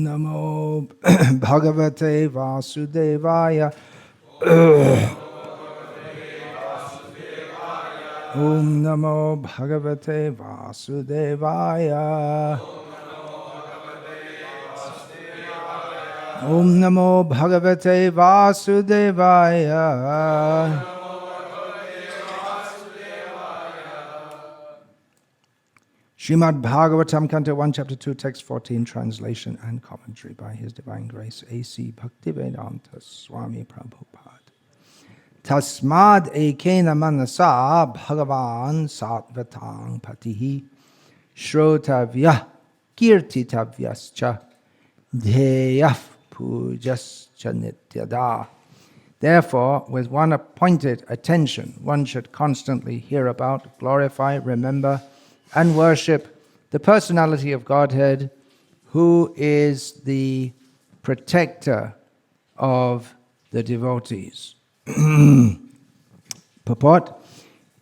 Namo Bhagavate Vasudevaya. Om Namo Bhagavate Vasudevaya. Om Namo Bhagavate Vasudevaya. Srimad Bhagavatam, Canto 1, Chapter 2, Text 14, translation and commentary by His Divine Grace, A.C. Bhaktivedanta Swami Prabhupada. Tasmad ekena manasa bhagavan sattvatang patihi shrotavya kirtitavyascha dheyaf pujascha nityada. Therefore, with one appointed attention, one should constantly hear about, glorify, remember, and worship the personality of Godhead, who is the protector of the devotees. Purport: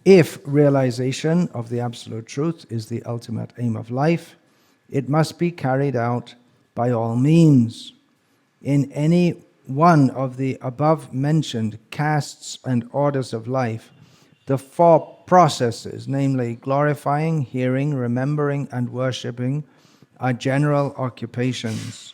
if realization of the Absolute Truth is the ultimate aim of life, it must be carried out by all means. In any one of the above-mentioned castes and orders of life, the four processes, namely glorifying, hearing, remembering, and worshipping, are general occupations.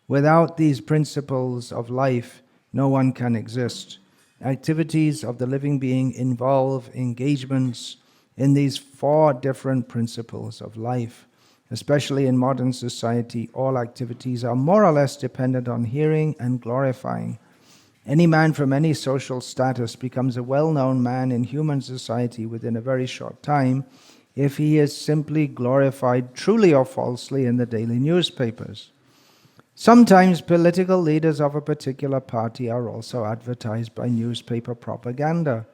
Without these principles of life, no one can exist. Activities of the living being involve engagements in these four different principles of life. Especially in modern society, all activities are more or less dependent on hearing and glorifying. Any man from any social status becomes a well-known man in human society within a very short time if he is simply glorified truly or falsely in the daily newspapers. Sometimes political leaders of a particular party are also advertised by newspaper propaganda,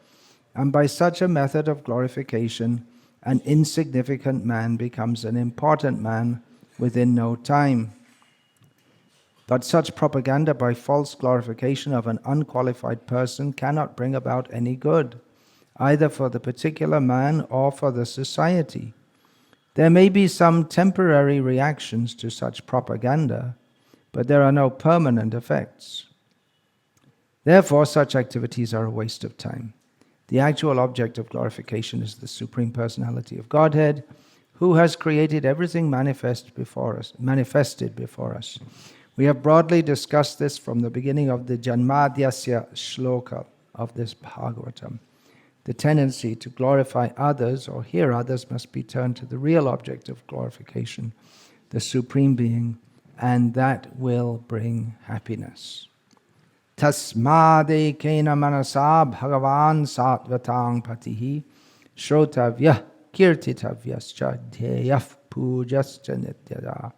and by such a method of glorification, an insignificant man becomes an important man within no time. But such propaganda by false glorification of an unqualified person cannot bring about any good, either for the particular man or for the society. There may be some temporary reactions to such propaganda, but there are no permanent effects. Therefore, such activities are a waste of time. The actual object of glorification is the Supreme Personality of Godhead, who has created everything manifested before us. We have broadly discussed this from the beginning of the Janmadhyasya shloka of this Bhagavatam. The tendency to glorify others or hear others must be turned to the real object of glorification, the Supreme Being, and that will bring happiness. Tasmade kena manasa bhagavan sattvatang patihi shrotavya kirtitavyascha dheyaf pujascha nityada.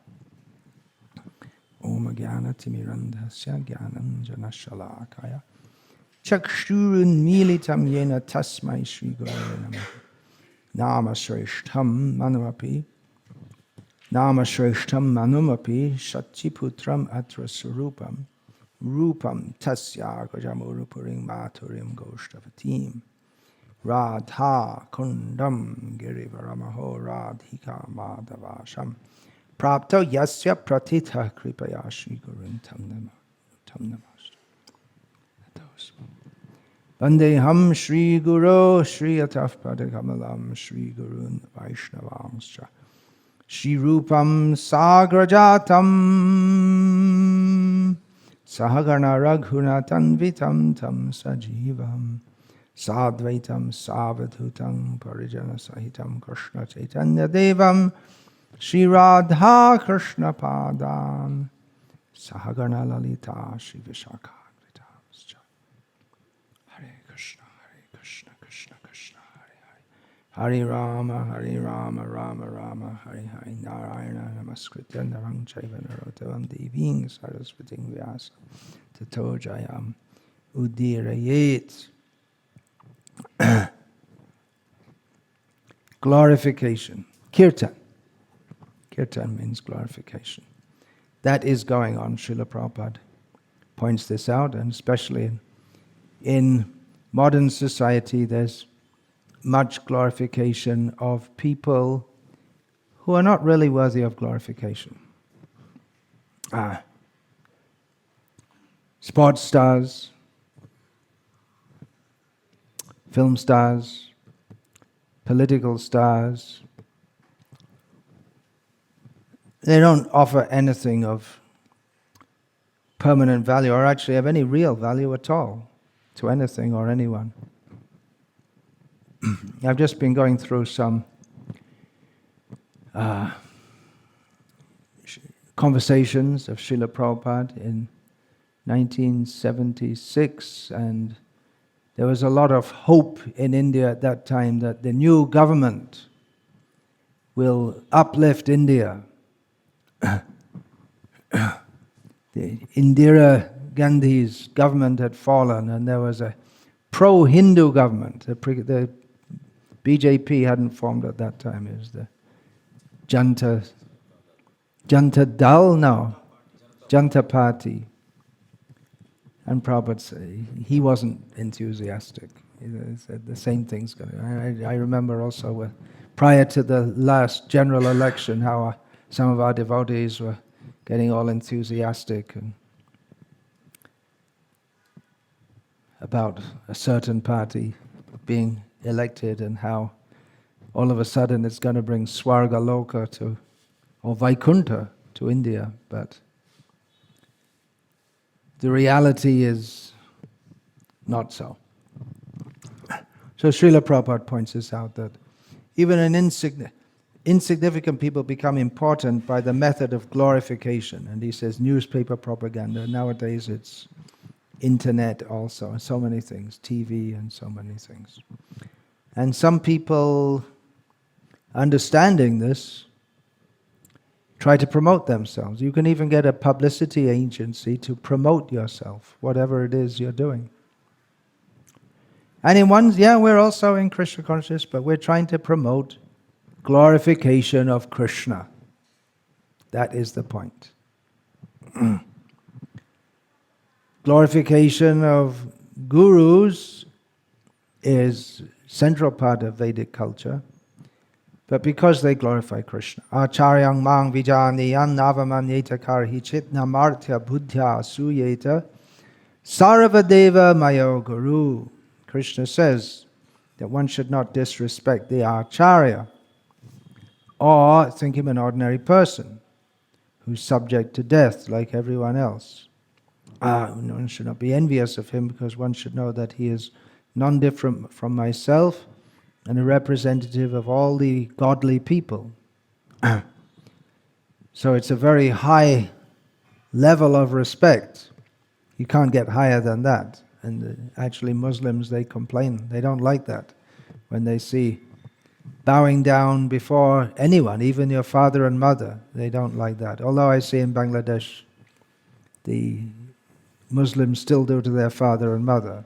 Om Jnana Timirandhasya Jnananjana Shalakaya Chakshurun Militam Yena Tasmai Shri Gurave Namaha. Nama Shreshtham Manumapi Shachiputram Atra Surupam Rupam Tasya Gajamurupurim Maturim Goshtavatim Radha Kundam Girivaramaho Radhika Madhavasham Prapto yasya pratitha kripaya Shri Gurun tam namaste. Vandeham Shri Guru Shri Ataf Padakamalam Shri Gurun Vaishnavangscha Shri Rupam Sagrajatam Sahagana Raghunatanvitam Tam Sajivam Sadvaitam Savadhutam Parijana Sahitam Krishna Chaitanya Devam Shri Radha Krishna Padan Sahagana Lalita Shri Vishakha Vitamscha. Hare Krishna Krishna Krishna Hare Hare Rama Rama Rama Hare Hare Narayana Namaskritya Narang Chaiva Narotavam Deving Sarasvating Vyasa Tato Jayam Udirayet. Glorification. Kirtan. Kirtan means glorification. That is going on. Srila Prabhupada points this out, and especially in modern society, there's much glorification of people who are not really worthy of glorification. sports stars, film stars, political stars. They don't offer anything of permanent value or actually have any real value at all to anything or anyone. I've just been going through some conversations of Srila Prabhupada in 1976, and there was a lot of hope in India at that time that the new government will uplift India. Indira Gandhi's government had fallen and there was a pro-Hindu government. The BJP hadn't formed at that time. It was the Janta Dal? No. Janta Party. And Prabhupada said he wasn't enthusiastic. He said the same thing's going to... I remember also prior to the last general election how some of our devotees were getting all enthusiastic and about a certain party being elected and how all of a sudden it's going to bring Swarga Loka or Vaikuntha to India, but the reality is not so. So Srila Prabhupada points this out, that even an insignificant people become important by the method of glorification. And he says newspaper propaganda. Nowadays it's internet also, and so many things, TV and so many things. And some people, understanding this, try to promote themselves. You can even get a publicity agency to promote yourself, whatever it is you're doing. And in one, we're also in Krishna consciousness, but we're trying to promote glorification of Krishna. That is the point. Glorification of gurus is central part of Vedic culture, but because they glorify Krishna. Acharyang mang vijaniyan navamanyeta karhichit namartya buddhya suyeta sarvadeva mayo guru. Krishna says that one should not disrespect the Acharya or think him an ordinary person who's subject to death like everyone else. One should not be envious of him because one should know that he is non-different from myself and a representative of all the godly people. So it's a very high level of respect. You can't get higher than that. And actually Muslims, they complain. They don't like that when they see bowing down before anyone, even your father and mother. They don't like that. Although I see in Bangladesh, the Muslims still do to their father and mother.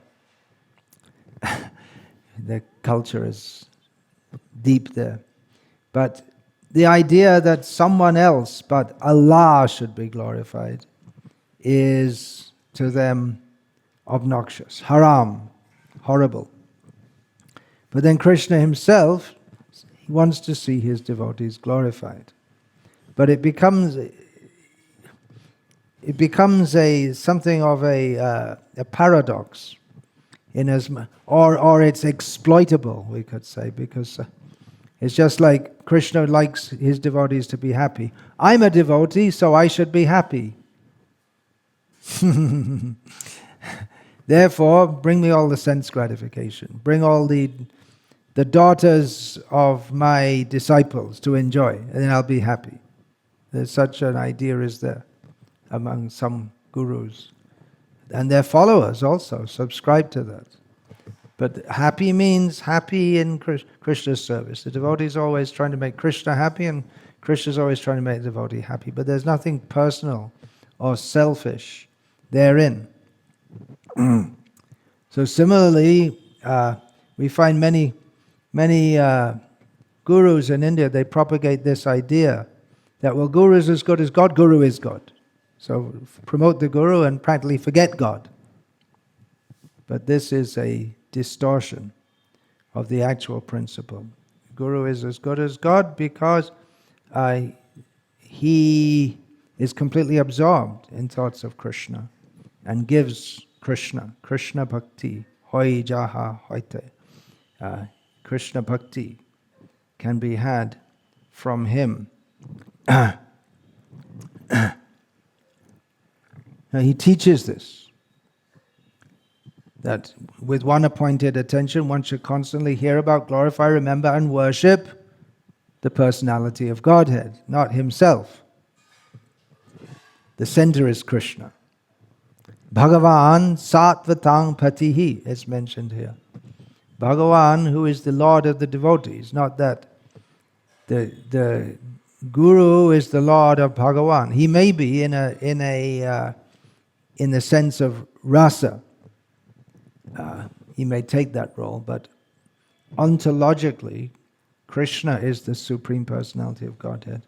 Their culture is deep there. But the idea that someone else but Allah should be glorified is to them obnoxious, haram, horrible. But then Krishna himself, he wants to see his devotees glorified. But it becomes something of a paradox, or it's exploitable, we could say, because it's just like Krishna likes his devotees to be happy. I'm a devotee, so I should be happy. Therefore, bring me all the sense gratification. Bring all the daughters of my disciples to enjoy, and then I'll be happy. There's such an idea is there among some gurus. And their followers also subscribe to that. But happy means happy in Krishna's service. The devotee is always trying to make Krishna happy, and Krishna is always trying to make the devotee happy. But there's nothing personal or selfish therein. So similarly, we find many gurus in India, they propagate this idea that, well, guru is as good as God, guru is God. So promote the guru and practically forget God. But this is a distortion of the actual principle. Guru is as good as God because he is completely absorbed in thoughts of Krishna and gives Krishna Bhakti, hoi jaha hoite. Krishna Bhakti can be had from him. Now he teaches this, that with one appointed attention, one should constantly hear about, glorify, remember, and worship the personality of Godhead, not himself. The center is Krishna. Bhagavan Satvatang Patihi is mentioned here. Bhagavan, who is the Lord of the devotees, not that the Guru is the Lord of Bhagavan. He may be in the sense of rasa. He may take that role, but ontologically, Krishna is the Supreme Personality of Godhead,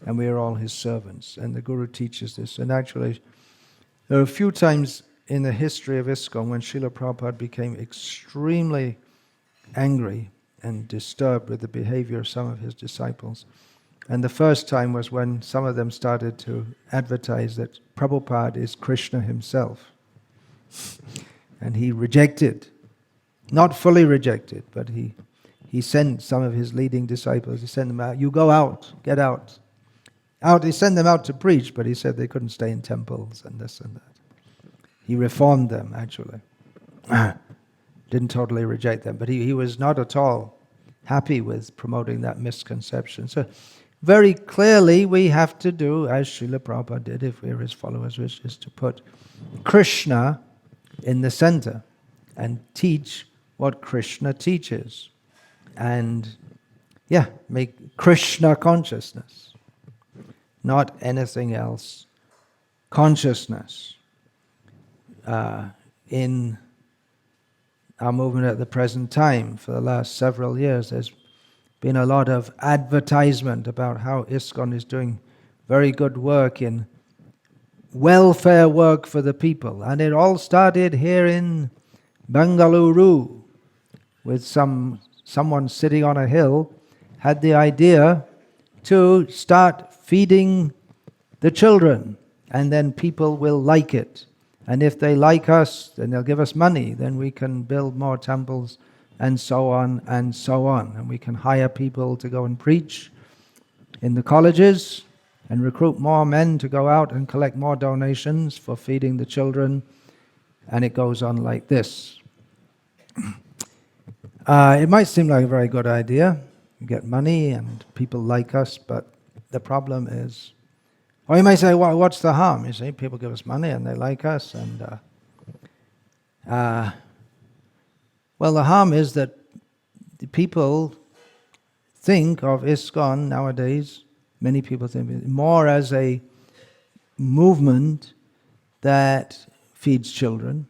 and we are all his servants. And the Guru teaches this. And actually, there are a few times in the history of ISKCON when Srila Prabhupada became extremely angry and disturbed with the behavior of some of his disciples. And the first time was when some of them started to advertise that Prabhupada is Krishna himself. And he rejected, not fully rejected, but he sent some of his leading disciples, he sent them out, you go out, get out. He sent them out to preach, but he said they couldn't stay in temples and this and that. He reformed them, actually. Didn't totally reject them, but he was not at all happy with promoting that misconception. So very clearly we have to do as Srila Prabhupada did, if we're his followers, which is to put Krishna in the center and teach what Krishna teaches. And make Krishna consciousness, not anything else. Consciousness. In our movement at the present time, for the last several years, there's been a lot of advertisement about how ISKCON is doing very good work in welfare work for the people. And it all started here in Bangalore with someone sitting on a hill had the idea to start feeding the children, and then people will like it. And if they like us, then they'll give us money, then we can build more temples, and so on and so on. And we can hire people to go and preach in the colleges and recruit more men to go out and collect more donations for feeding the children. And it goes on like this. It might seem like a very good idea. You get money and people like us, but the problem is, or you may say, well, what's the harm? You see, people give us money and they like us. And well, the harm is that the people think of ISKCON nowadays, many people think more as a movement that feeds children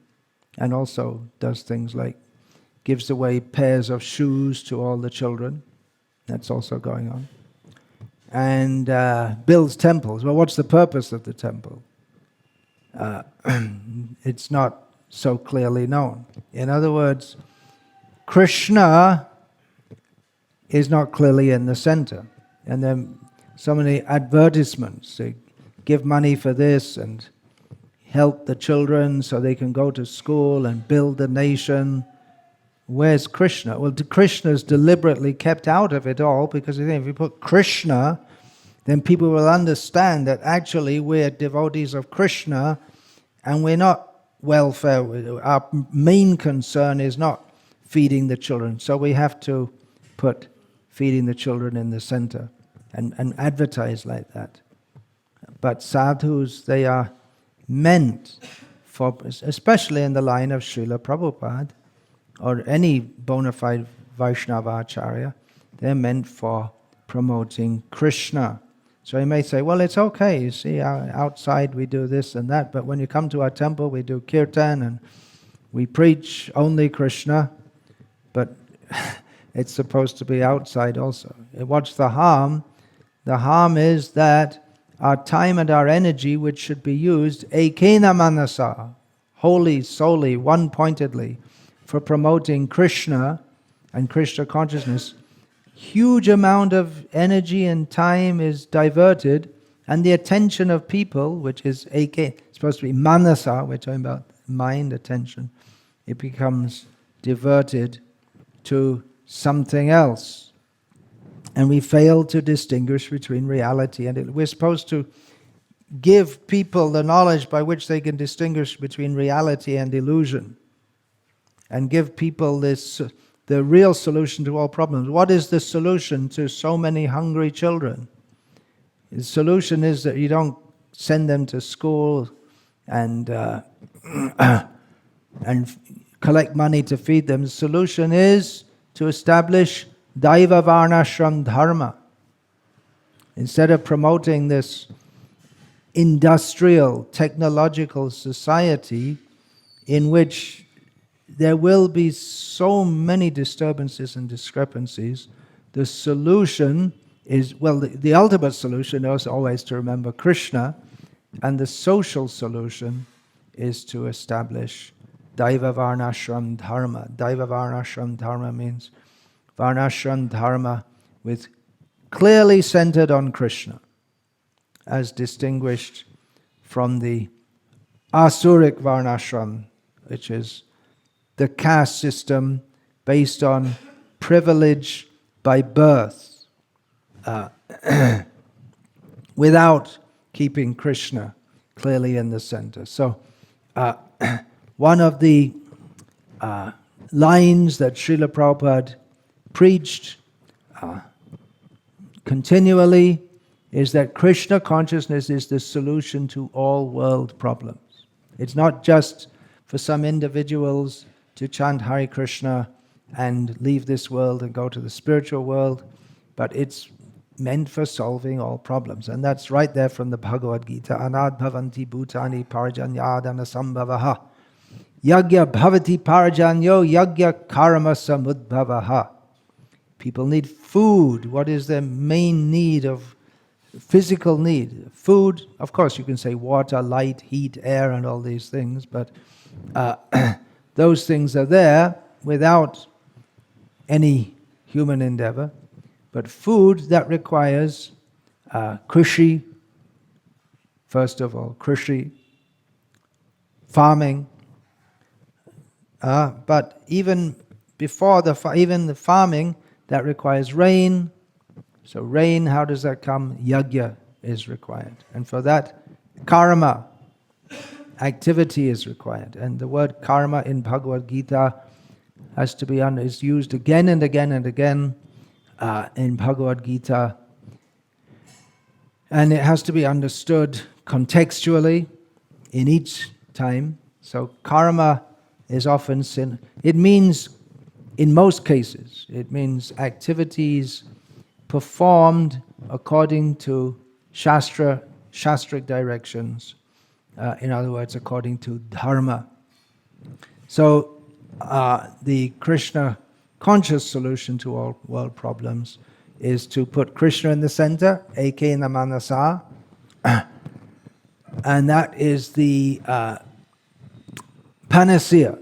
and also does things like gives away pairs of shoes to all the children. That's also going on. And builds temples. Well, what's the purpose of the temple? It's not so clearly known. In other words, Krishna is not clearly in the center. And then so many advertisements. They give money for this and help the children so they can go to school and build the nation. Where's Krishna? Well, Krishna is deliberately kept out of it all because if you put Krishna, then people will understand that actually we're devotees of Krishna and we're not welfare. Our main concern is not feeding the children. So we have to put feeding the children in the center and advertise like that. But sadhus, they are meant for, especially in the line of Srila Prabhupada, or any bona fide Vaishnava Acharya, they're meant for promoting Krishna. So you may say, well, it's okay, you see, outside we do this and that, but when you come to our temple, we do kirtan and we preach only Krishna, but it's supposed to be outside also. What's the harm? The harm is that our time and our energy, which should be used ekena manasa, wholly, solely, one-pointedly, for promoting Krishna and Krishna consciousness, huge amount of energy and time is diverted And the attention of people, which is supposed to be manasa, we're talking about mind, attention, it becomes diverted to something else. And we fail to distinguish between reality and we're supposed to give people the knowledge by which they can distinguish between reality and illusion. And give people the real solution to all problems. What is the solution to so many hungry children? The solution is that you don't send them to school and collect money to feed them. The solution is to establish Daiva Varnashram Dharma. Instead of promoting this industrial, technological society in which there will be so many disturbances and discrepancies, the solution is, well, the ultimate solution is always to remember Krishna, and the social solution is to establish Daiva Varnashram Dharma. Daiva Varnashram Dharma means Varnashram Dharma with clearly centered on Krishna, as distinguished from the Asuric Varnashram, which is the caste system based on privilege by birth, without keeping Krishna clearly in the center. So, one of the lines that Srila Prabhupada preached continually is that Krishna consciousness is the solution to all world problems. It's not just for some individuals to chant Hare Krishna and leave this world and go to the spiritual world, but it's meant for solving all problems. And that's right there from the Bhagavad Gita. Anad bhavanti bhutani parajanyadana sambhavaha. Yagya bhavati parajanyo yagya karma samudbhavaha. People need food. What is their main need of physical need? Food, of course you can say water, light, heat, air and all these things, but those things are there without any human endeavor. But food, that requires krishi, first of all, krishi, farming. But even before the farming, that requires rain. So rain, how does that come? Yajna is required. And for that, karma, activity is required. And the word karma in Bhagavad Gita is used again and again and again in Bhagavad Gita. And it has to be understood contextually in each time. So karma is often sin. It means, in most cases, it means activities performed according to shastric directions. In other words, according to dharma. So the Krishna conscious solution to all world problems is to put Krishna in the center, ekena manasa, and that is the panacea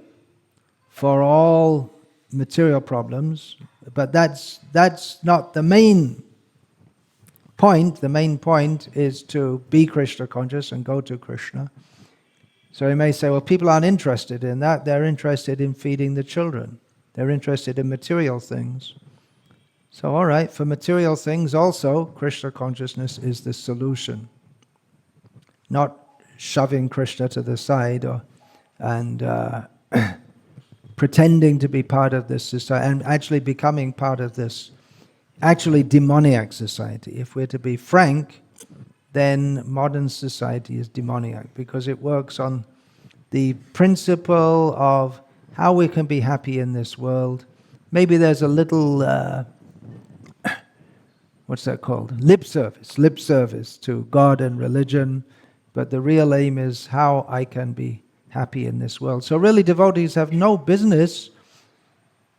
for all material problems. But that's not the main point. The main point is to be Krishna conscious and go to Krishna. So you may say, well, people aren't interested in that. They're interested in feeding the children. They're interested in material things. So all right, for material things also, Krishna consciousness is the solution. Not shoving Krishna to the side and pretending to be part of this society and actually becoming part of this actually demoniac society. If we're to be frank, then modern society is demoniac because it works on the principle of how we can be happy in this world. Maybe there's a little, what's that called? Lip service to God and religion, but the real aim is how I can be happy in this world. So really devotees have no business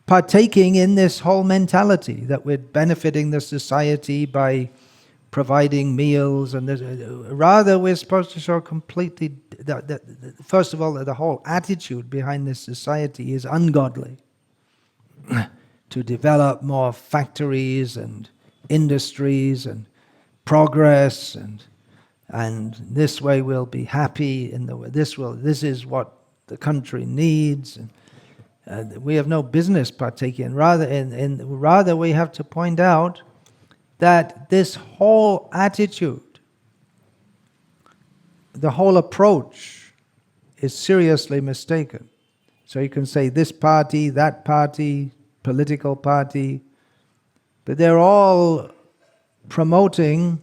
partaking in this whole mentality that we're benefiting the society by providing meals, and rather we're supposed to show completely, first of all, the whole attitude behind this society is ungodly. To develop more factories and industries and progress and and this way we'll be happy. This is what the country needs. We have no business partaking. Rather, we have to point out that this whole attitude, the whole approach, is seriously mistaken. So you can say this party, that party, political party, but they're all promoting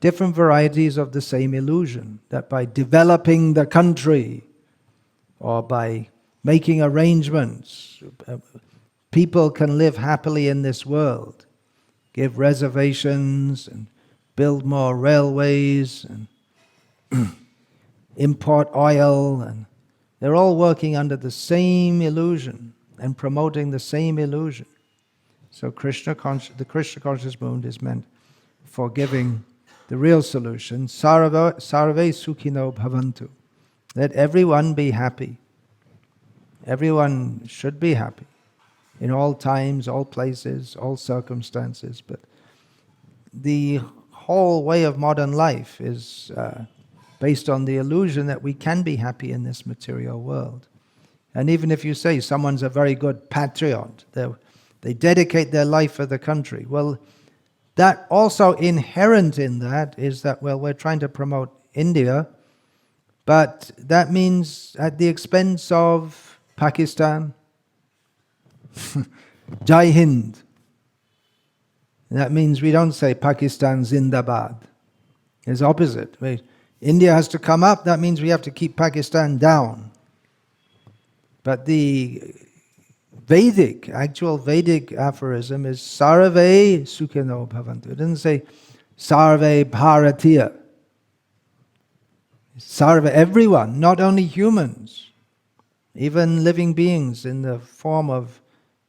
different varieties of the same illusion, that by developing the country or by making arrangements, people can live happily in this world, give reservations and build more railways and import oil, and they're all working under the same illusion and promoting the same illusion. So the Krishna conscious movement is meant for giving the real solution. Sarve sukhino bhavantu. Let everyone be happy. Everyone should be happy in all times, all places, all circumstances. But the whole way of modern life is based on the illusion that we can be happy in this material world. And even if you say someone's a very good patriot, they dedicate their life for the country, well, that also inherent in that is that, well, we're trying to promote India, but that means at the expense of Pakistan. Jai Hind. That means we don't say Pakistan Zindabad. It's opposite. India has to come up, that means we have to keep Pakistan down. But the actual Vedic aphorism is Sarve Sukhino Bhavantu. It doesn't say Sarve Bharatiya. Sarve, everyone, not only humans, even living beings in the form of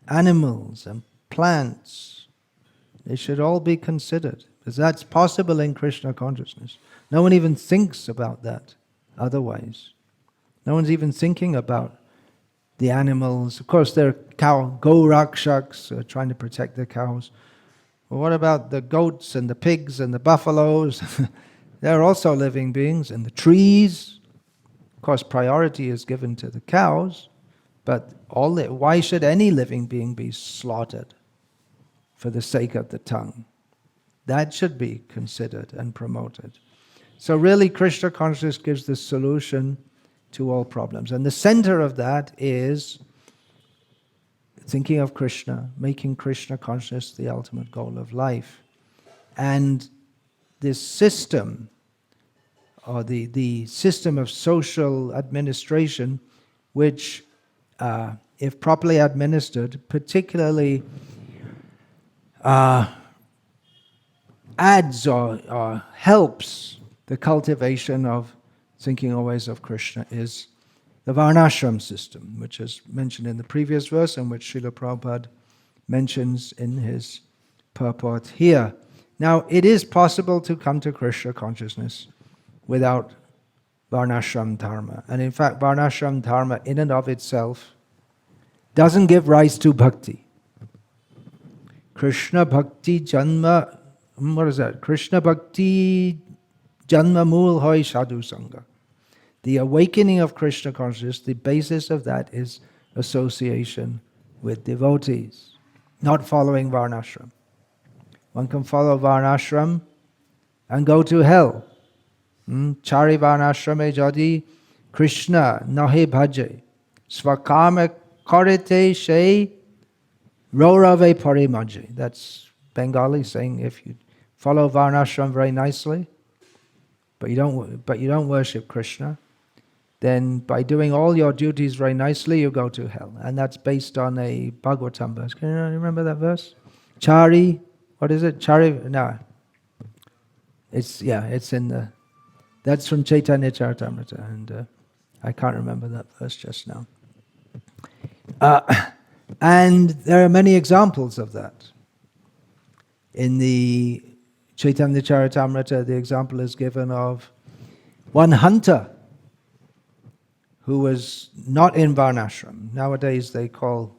animals and plants. They should all be considered, because that's possible in Krishna consciousness. No one even thinks about that otherwise. No one's even thinking about the animals. Of course, there are go rakshaks trying to protect the cows. Well, what about the goats and the pigs and the buffaloes? They're also living beings. And the trees. Of course, priority is given to the cows, but why should any living being be slaughtered for the sake of the tongue? That should be considered and promoted. So really, Krishna consciousness gives the solution to all problems. And the center of that is thinking of Krishna, making Krishna consciousness the ultimate goal of life. And this system, or the system of social administration, which, if properly administered, particularly adds or helps the cultivation of thinking always of Krishna, is the Varnashram system, which is mentioned in the previous verse and which Srila Prabhupada mentions in his purport here. Now, it is possible to come to Krishna consciousness without Varnashram dharma. And in fact, Varnashram dharma in and of itself doesn't give rise to bhakti. Krishna bhakti janma, what is that? Krishna bhakti janma mool hoy sadhu sangha. The awakening of Krishna consciousness, the basis of that is association with devotees, not following Varnashram. One can follow Varnashram and go to hell. Chari Varnashrame jadi Krishna nahe bhaje svakama karite she rorave parimaje. That's Bengali saying, if you follow Varnashram very nicely, but you don't worship Krishna, then by doing all your duties very nicely, you go to hell. And that's based on a Bhagavatam verse. Can you remember that verse? Chari, what is it? Chari, no. It's in the, that's from Chaitanya Charitamrita, and I can't remember that verse just now. And there are many examples of that. In the Chaitanya Charitamrita, the example is given of one hunter who was not in Varnashram. Nowadays they call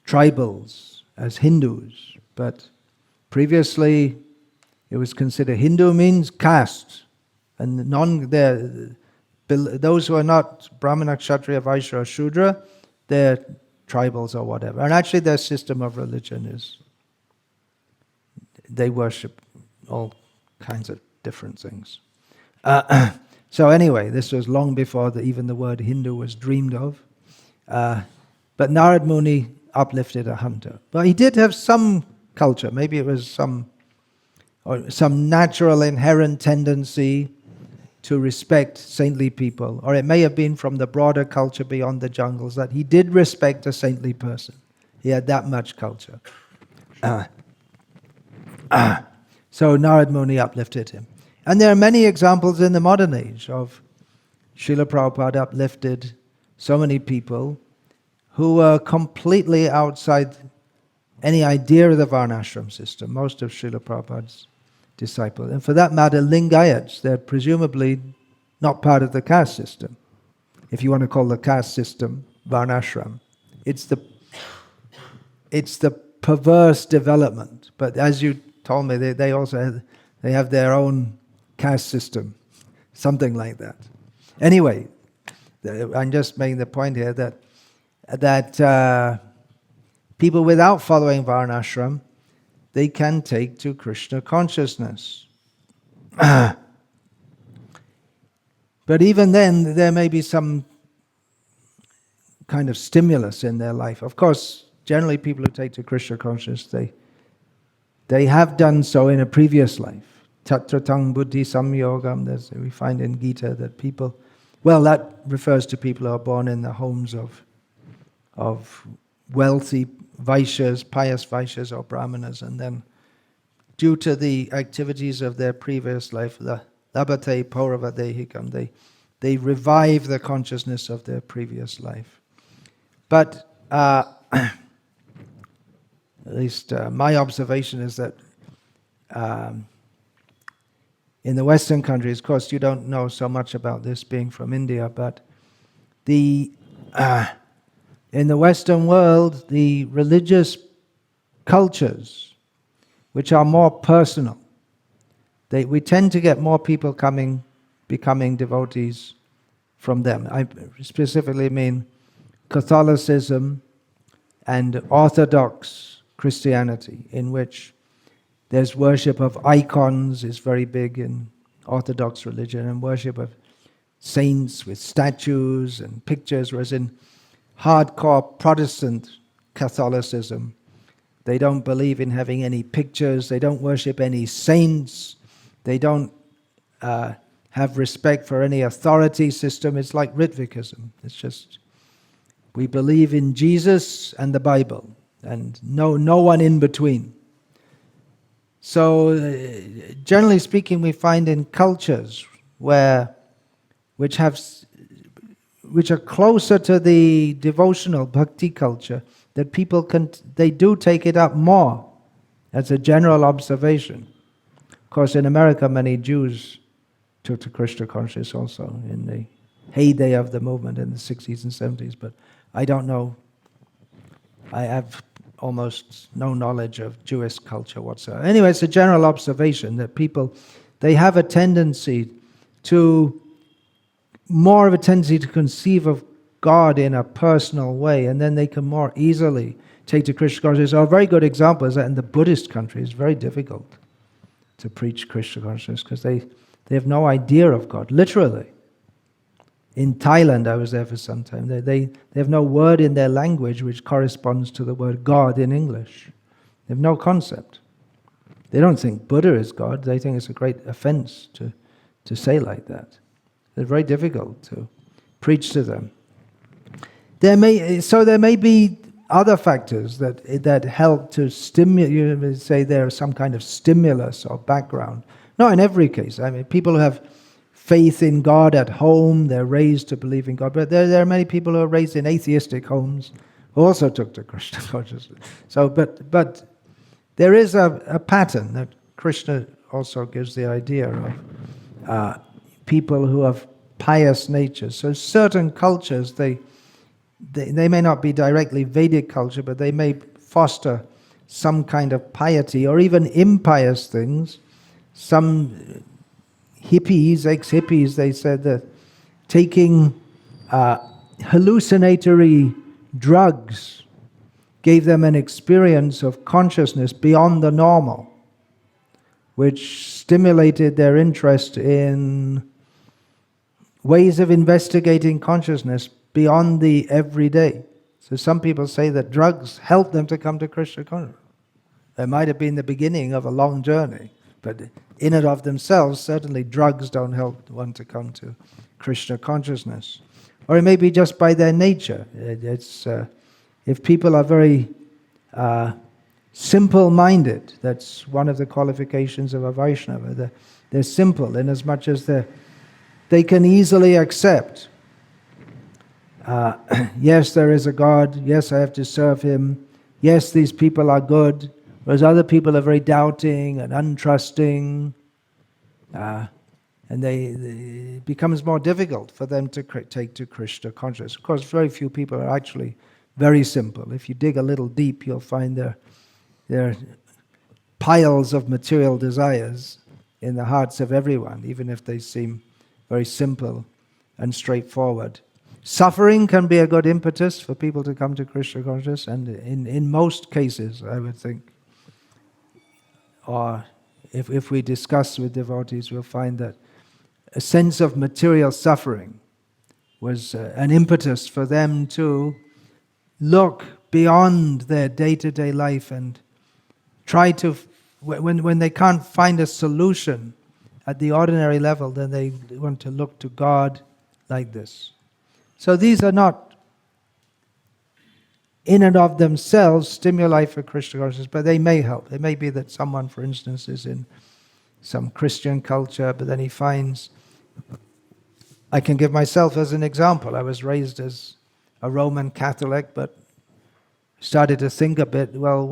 tribals as Hindus, but previously it was considered, Hindu means caste. And those who are not Brahmana, Kshatriya, Vaishya, or Shudra, they're tribals or whatever. And actually their system of religion is, they worship all kinds of different things. So anyway, this was long before even the word Hindu was dreamed of. But Narad Muni uplifted a hunter. But he did have some culture. Maybe it was some natural inherent tendency to respect saintly people. Or it may have been from the broader culture beyond the jungles that he did respect a saintly person. He had that much culture. So Narad Muni uplifted him. And there are many examples in the modern age of Srila Prabhupada uplifted so many people who were completely outside any idea of the Varnashram system, most of Srila Prabhupada's disciples. And for that matter, Lingayats, they're presumably not part of the caste system. If you want to call the caste system Varnashram. It's the perverse development. But as you told me, they also have their own caste system, something like that. Anyway, I'm just making the point here that people without following Varnashram, they can take to Krishna consciousness. But even then, there may be some kind of stimulus in their life. Of course, generally people who take to Krishna consciousness, they have done so in a previous life. Tatratang buddhi samyogam, we find in Gita that people, well, that refers to people who are born in the homes of wealthy Vaishyas, pious Vaishyas or Brahmanas, and then due to the activities of their previous life, the labhate paurava dehikam, they revive the consciousness of their previous life. But at least my observation is that in the Western countries, of course you don't know so much about this being from India, but in the Western world, the religious cultures, which are more personal, we tend to get more people becoming devotees from them. I specifically mean Catholicism and Orthodox Christianity, in which there's worship of icons is very big in Orthodox religion, and worship of saints with statues and pictures, whereas in hardcore Protestant Catholicism, they don't believe in having any pictures, they don't worship any saints, they don't have respect for any authority system. It's like Ritvikism. It's just, we believe in Jesus and the Bible, and no one in between. So, generally speaking, we find in cultures which are closer to the devotional bhakti culture, that people they do take it up more. That's a general observation. Of course, in America, many Jews took to Krishna consciousness also in the heyday of the movement in the 60s and 70s, but I don't know. I have almost no knowledge of Jewish culture whatsoever. Anyway, it's a general observation that people, they have a tendency more of a tendency to conceive of God in a personal way, and then they can more easily take to Krishna consciousness. A very good example is that in the Buddhist countries, it's very difficult to preach Krishna consciousness because they have no idea of God, literally. In Thailand, I was there for some time, they have no word in their language which corresponds to the word God in English. They have no concept. They don't think Buddha is God. They think it's a great offense to say like that. It's very difficult to preach to them. There may be other factors that help to stimulate. You say there is some kind of stimulus or background. Not in every case. I mean, people who have faith in God at home, they're raised to believe in God. But there are many people who are raised in atheistic homes who also took to Krishna consciousness. So, but there is a pattern that Krishna also gives the idea of people who have pious natures. So certain cultures, they may not be directly Vedic culture, but they may foster some kind of piety or even impious things. Some hippies, ex-hippies, they said that taking hallucinatory drugs gave them an experience of consciousness beyond the normal, which stimulated their interest in ways of investigating consciousness beyond the everyday. So some people say that drugs help them to come to Krishna consciousness. It might have been the beginning of a long journey, but in and of themselves, certainly drugs don't help one to come to Krishna consciousness. Or it may be just by their nature. If people are very simple-minded, that's one of the qualifications of a Vaishnava. They're simple in as much as they can easily accept, yes, there is a God, yes, I have to serve Him, yes, these people are good, whereas other people are very doubting and untrusting, and it becomes more difficult for them to take to Krishna consciousness. Of course, very few people are actually very simple. If you dig a little deep, you'll find there are piles of material desires in the hearts of everyone, even if they seem very simple and straightforward. Suffering can be a good impetus for people to come to Krishna consciousness, and in most cases, I would think, or if we discuss with devotees, we'll find that a sense of material suffering was an impetus for them to look beyond their day-to-day life and try to, when they can't find a solution at the ordinary level, then they want to look to God like this. So these are not in and of themselves stimuli for Krishna consciousness, but they may help. It may be that someone, for instance, is in some Christian culture, but then he finds, I can give myself as an example. I was raised as a Roman Catholic, but started to think a bit, well,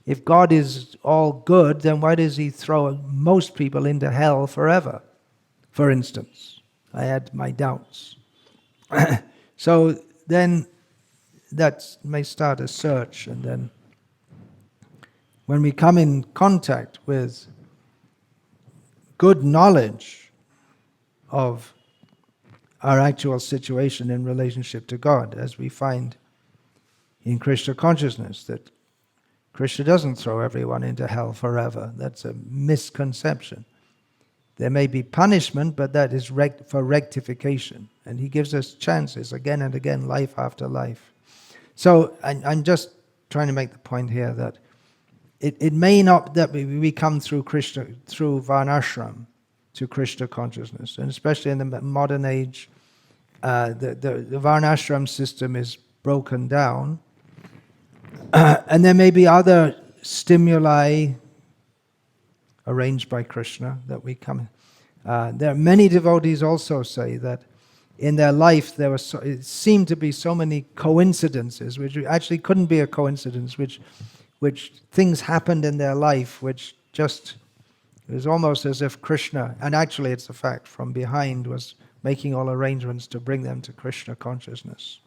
if God is all good, then why does He throw most people into hell forever? For instance, I had my doubts. So then that may start a search, and then when we come in contact with good knowledge of our actual situation in relationship to God, as we find in Krishna consciousness, that Krishna doesn't throw everyone into hell forever. That's a misconception. There may be punishment, but that is for rectification. And He gives us chances again and again, life after life. So I'm just trying to make the point here that it may not that we come through Varnashram to Krishna consciousness, and especially in the modern age, the Varnashram system is broken down, and there may be other stimuli arranged by Krishna that we come. There are many devotees also say that in their life it seemed to be so many coincidences, which actually couldn't be a coincidence, which things happened in their life, which just, it was almost as if Krishna, and actually it's a fact, from behind was making all arrangements to bring them to Krishna consciousness.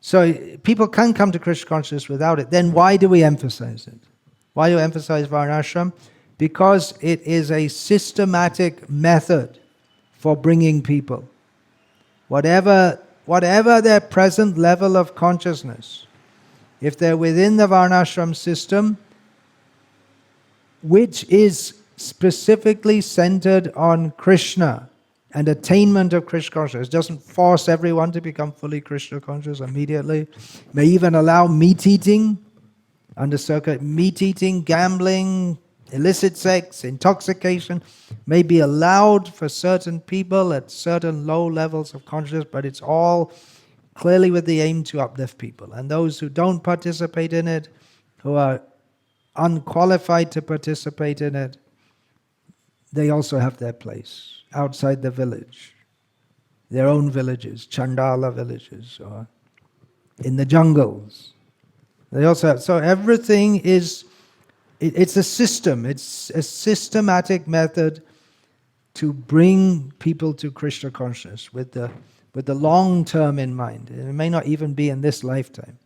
So people can come to Krishna consciousness without it. Then why do we emphasize it? Why do we emphasize Varnashram? Because it is a systematic method for bringing people. Whatever their present level of consciousness, if they're within the Varnashram system, which is specifically centered on Krishna and attainment of Krishna consciousness, doesn't force everyone to become fully Krishna conscious immediately, may even allow meat eating, meat eating, gambling, illicit sex, intoxication, may be allowed for certain people at certain low levels of consciousness, but it's all clearly with the aim to uplift people. And those who don't participate in it, who are unqualified to participate in it, they also have their place outside the village, their own villages, Chandala villages, or in the jungles. They also have, so everything is, it's a system, it's a systematic method to bring people to Krishna consciousness with the long term in mind. It may not even be in this lifetime.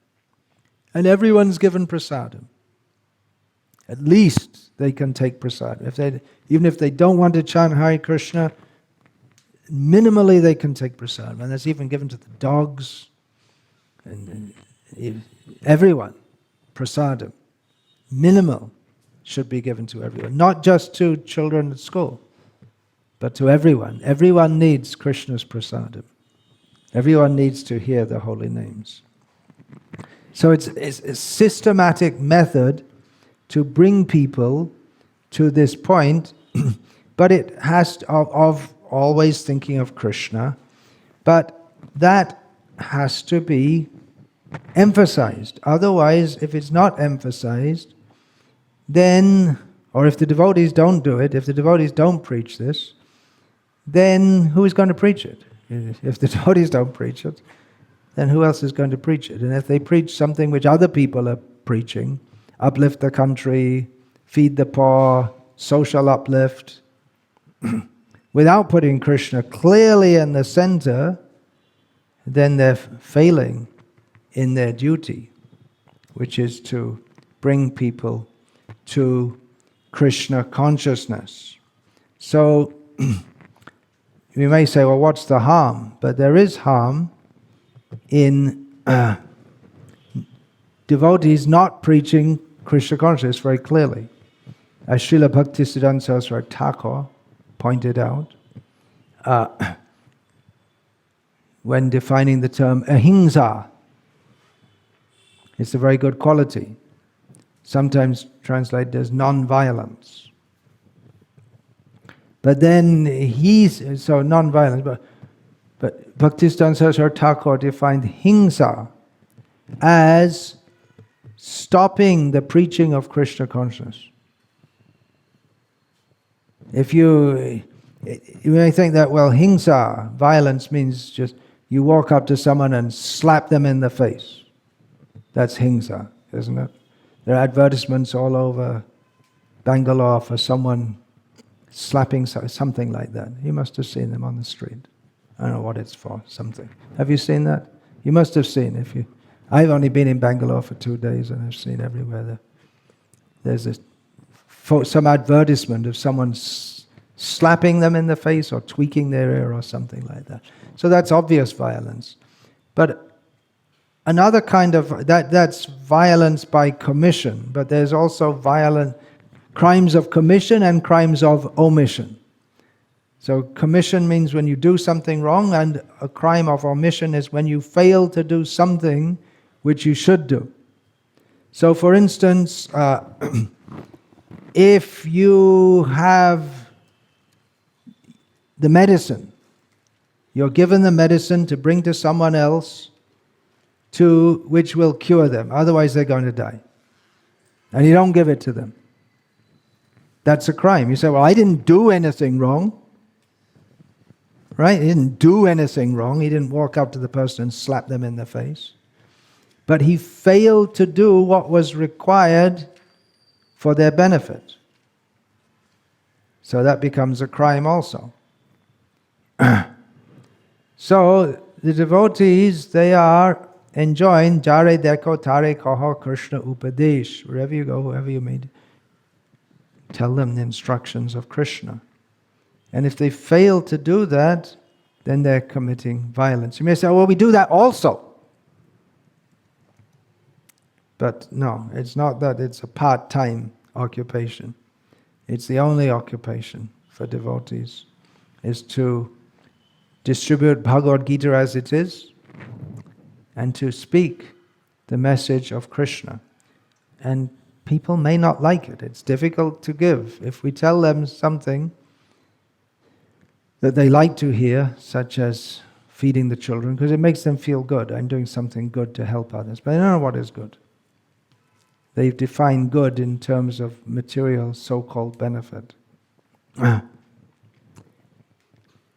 And everyone's given prasadam. At least they can take prasad. Even if they don't want to chant Hare Krishna, minimally they can take prasad. And that's even given to the dogs and everyone. Prasadam. Minimal should be given to everyone. Not just to children at school, but to everyone. Everyone needs Krishna's prasadam. Everyone needs to hear the holy names. So it's a systematic method to bring people to this point, but it has of always thinking of Krishna, but that has to be emphasized. Otherwise, if it's not emphasized, then, or if the devotees don't do it, if the devotees don't preach this, then who is going to preach it? If the devotees don't preach it, then who else is going to preach it? And if they preach something which other people are preaching, uplift the country, feed the poor, social uplift, without putting Krishna clearly in the center, then they're failing in their duty, which is to bring people to Krishna consciousness. So, we may say, well, what's the harm? But there is harm in devotees not preaching Krishna consciousness very clearly. As Srila Bhaktisiddhanta Saraswati Thakur pointed out, when defining the term ahimsa, it's a very good quality. Sometimes translated as non-violence. But then so non-violence, but Bhaktisiddhanta Saraswati Thakur defined himsa as stopping the preaching of Krishna consciousness. If you may think that, well, himsa, violence, means just you walk up to someone and slap them in the face. That's himsa, isn't it? There are advertisements all over Bangalore for someone slapping something like that. You must have seen them on the street. I don't know what it's for, something. Have you seen that? You must have seen. I've only been in Bangalore for 2 days and I've seen everywhere. There's some advertisement of someone slapping them in the face or tweaking their ear or something like that. So that's obvious violence. But another kind of, that's violence by commission, but there's also crimes of commission and crimes of omission. So commission means when you do something wrong, and a crime of omission is when you fail to do something which you should do. So for instance, if you have the medicine, you're given the medicine to bring to someone else which will cure them, otherwise they're going to die. And you don't give it to them. That's a crime. You say, well, I didn't do anything wrong. Right? He didn't do anything wrong. He didn't walk up to the person and slap them in the face. But he failed to do what was required for their benefit. So that becomes a crime also. So the devotees, they are enjoying Jare Deko Tare Kaho Krishna Upadesh. Wherever you go, whoever you meet, tell them the instructions of Krishna. And if they fail to do that, then they're committing violence. You may say, well, we do that also. But no, it's not that. It's a part-time occupation. It's the only occupation for devotees, is to distribute Bhagavad Gita as it is, and to speak the message of Krishna. And people may not like it. It's difficult to give. If we tell them something that they like to hear, such as feeding the children, because it makes them feel good. I'm doing something good to help others. But they don't know what is good. They've defined good in terms of material so-called benefit.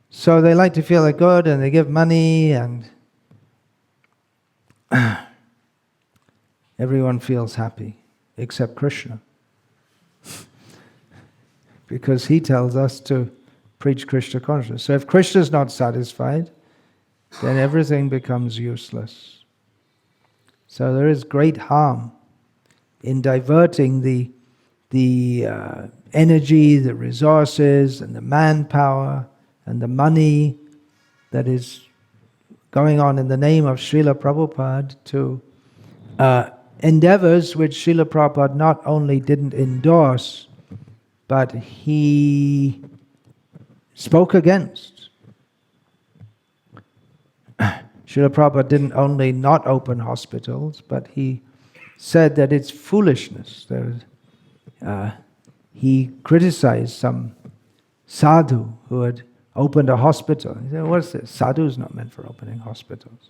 So they like to feel they're good, and they give money, and everyone feels happy, except Krishna. Because he tells us to preach Krishna consciousness. So if Krishna is not satisfied, then everything becomes useless. So there is great harm in diverting the the energy, the resources, and the manpower, and the money that is going on in the name of Srila Prabhupada to endeavors which Srila Prabhupada not only didn't endorse, but he spoke against. Srila Prabhupada didn't only not open hospitals, but he said that it's foolishness. He criticized some sadhu who had opened a hospital. He said, what's this? Sadhu is not meant for opening hospitals.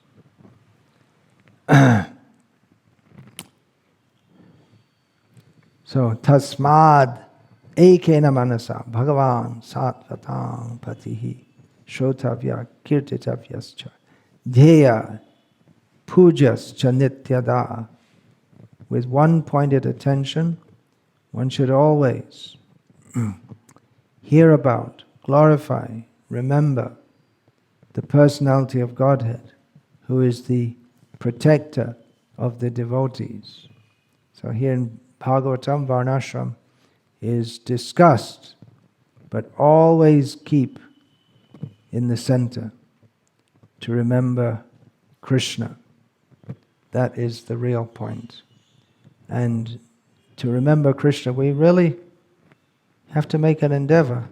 So, tasmad ekena manasa bhagavan satvatam patihi shrotavya kirtitavyascha dheya pujas chanityada. With one pointed attention, one should always hear about, glorify, remember the personality of Godhead, who is the protector of the devotees. So here in Bhagavatam, Varnashram is discussed, but always keep in the center to remember Krishna. That is the real point. And to remember Krishna, we really have to make an endeavor.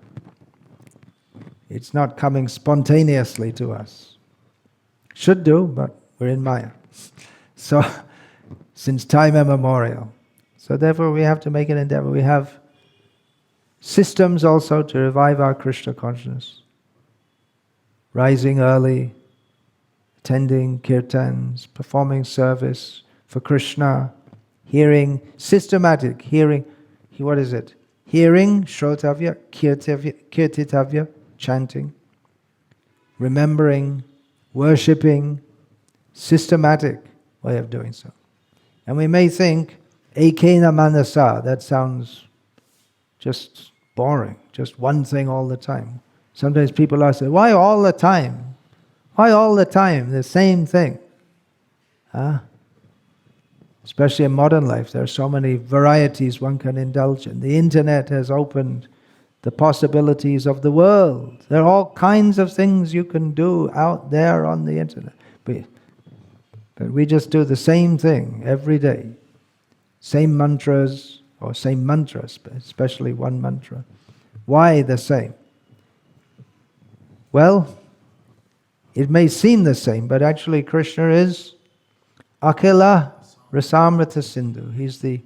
It's not coming spontaneously to us. Should do, but we're in Maya. So, since time immemorial. So therefore we have to make an endeavor. We have systems also to revive our Krishna consciousness. Rising early, attending kirtans, performing service for Krishna, hearing, systematic hearing. What is it? Hearing, shrotavya, kirtitavya, chanting, remembering, worshipping, systematic way of doing so. And we may think, ekena manasa, that sounds just boring, just one thing all the time. Sometimes people ask, why all the time? Why all the time, the same thing? Especially in modern life, there are so many varieties one can indulge in. The internet has opened the possibilities of the world. There are all kinds of things you can do out there on the internet. But we just do the same thing every day. Same mantras, or same mantras, especially one mantra. Why the same? Well, it may seem the same, but actually Krishna is Akila Rasamrita Sindhu. He's the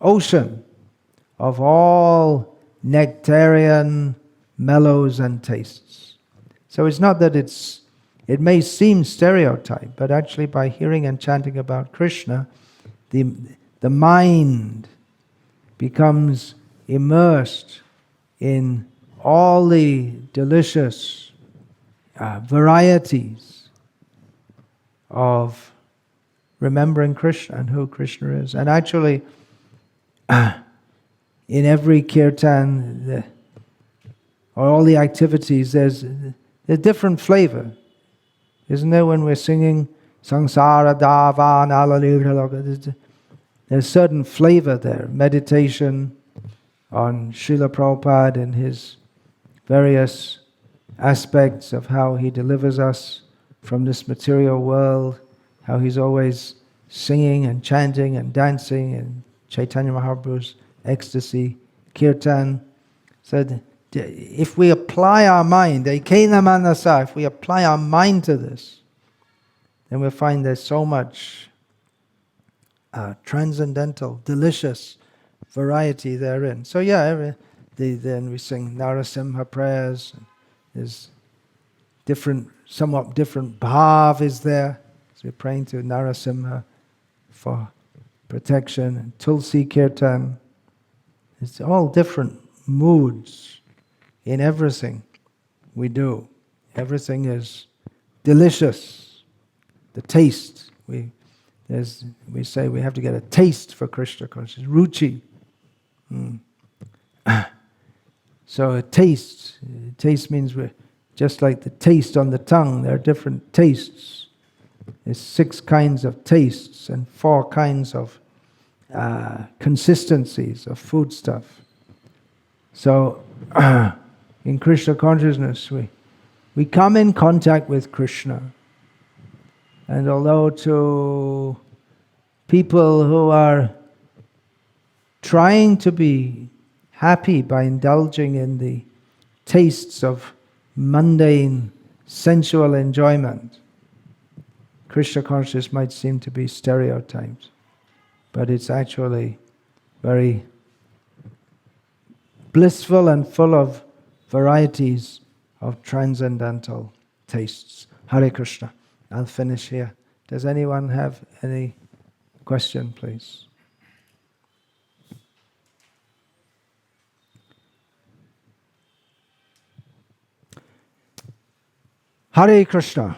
ocean of all nectarian mellows and tastes. So it's not that it may seem stereotyped, but actually by hearing and chanting about Krishna, the mind becomes immersed in all the delicious varieties of remembering Krishna and who Krishna is. And actually, in every kirtan, or all the activities, there's a different flavor. Isn't there, when we're singing Sangsara Dava Nalalivraloka? There's certain flavor there. Meditation on Srila Prabhupada and his various aspects of how he delivers us from this material world, how he's always singing and chanting and dancing, and Chaitanya Mahaprabhu's ecstasy, kirtan. So if we apply our mind, ekena manasa, if we apply our mind to this, then we'll find there's so much transcendental, delicious variety therein. So yeah, then we sing Narasimha prayers. There's different, somewhat different bhav is there. So we're praying to Narasimha for protection, and Tulsi Kirtan. It's all different moods in everything we do. Everything is delicious. The taste. We say we have to get a taste for Krishna consciousness. Ruchi. So a taste. Taste means we're just like the taste on the tongue. There are different tastes. There's 6 kinds of tastes and 4 kinds of consistencies of foodstuff. So, in Krishna consciousness, we come in contact with Krishna. And although to people who are trying to be happy by indulging in the tastes of mundane sensual enjoyment, Krishna consciousness might seem to be stereotyped, but it's actually very blissful and full of varieties of transcendental tastes. Hare Krishna. I'll finish here. Does anyone have any question, please? Hare Krishna.